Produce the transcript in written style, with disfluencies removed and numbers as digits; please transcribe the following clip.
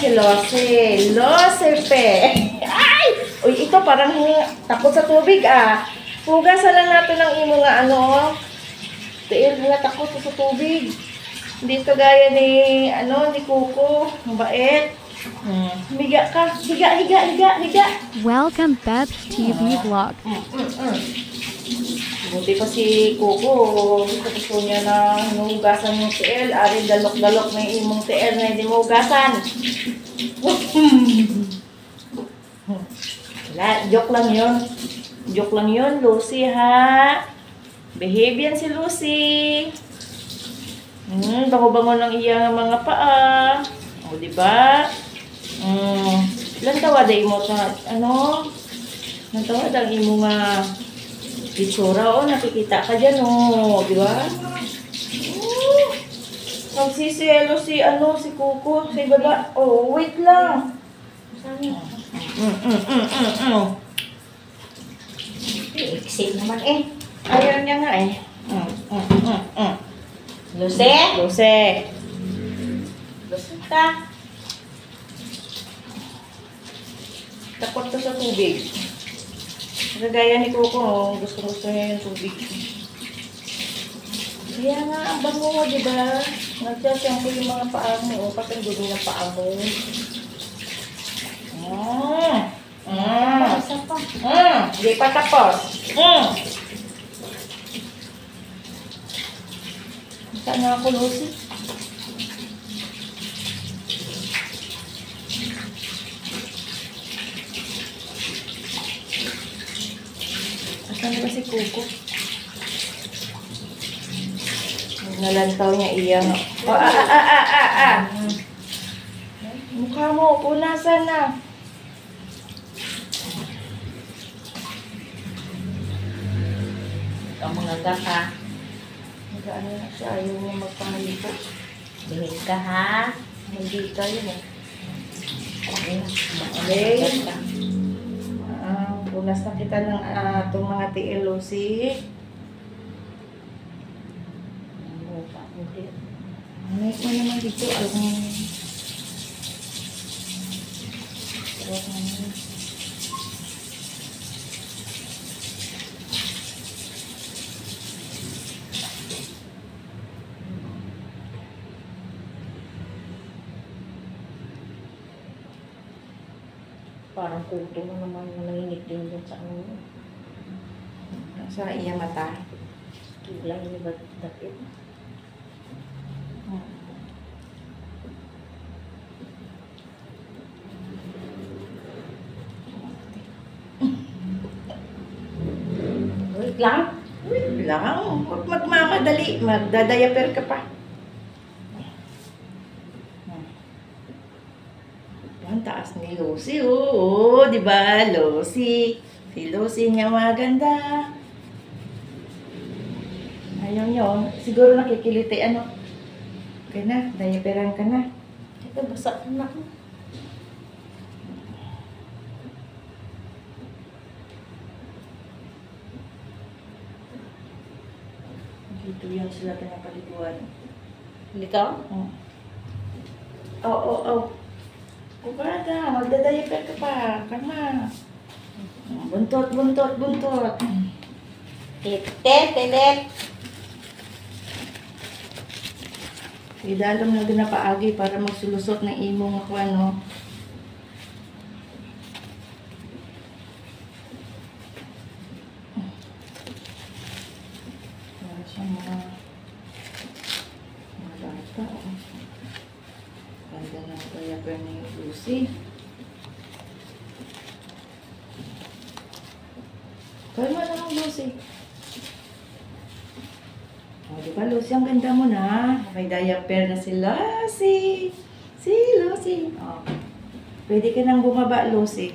si Lucy. Lucy pe. Ay! Uy, ito parang takot sa tubig ah. Hugasan lang natin ng imo nga ano. Tiil nga takot sa tubig. Hindi to gaya ni ni Coco. Mabait. Higa ka. Higa. Welcome Beth TV Vlog. Buti pa si Coco. Gusto niya na hinuhugasan yung tiil. Ari dalok-dalok na yung imong tiil na hindi mo hugasan. Wala, joke lang yun. Joke lang yun, Lucy ha. Behave yan si Lucy. Bango-bango ng iyang mga paa. O, diba? Ilan tawad ay mo sa, ilan tawad ang imo nga itsura, o, nakikita ka dyan, o, diba? Nagsiselo si, si Coco, sa baba. Oh, wait lang. Exit naman eh. Ayaw niya nga eh. Lucy? Lucy. Lucy ka? Takot to sa tubig. Kagaya ni Coco, gusto niya yung tubig. Kaya nga, ang bango mo, diba? Nagsasyang yung mga paa mo. O, kasi gulo ng paa mo. Hindi pa tapos. Saan na ako, Lucy? Saan na ba si Coco? Nalantaw niya iyan. Mukha mo, punasan na. Ang mga gaka. Nag-ano na siya, ayaw niya magpangalipo. Bihig ka ha. Hindi ka yun eh. Okay. Punas na kita ng itong mga tiil, Lucy. Make mo naman dito. Parang kuto mo naman yung nanginig din dyan sa ano. Sa iya mata. Kilay ni David. Wait lang. Wait lang. Huwag magmamadali. Magdadayaper ka pa. Ang taas ni Lucy. Oo, di ba? Lucy. Si Lucy niya maganda. Ayaw niyo. Siguro nakikiliti. Okay na. Dayaperan ka na. Ito, basa na ako. Dito yan sila pinapaliguan. Dito? Oo. Kubada, magdadayaper ka pa. Kama. Buntot. Titit. Idalom na ginapaagi para magsulusot ng imong ako Para sa mga bata. Ganda ng diaper ni Lucy. Kalma lang, Lucy. Diba, Lucy, ang ganda mo na. May diaper na si Lucy. Si Lucy. Pwede ka nang bumaba, Lucy.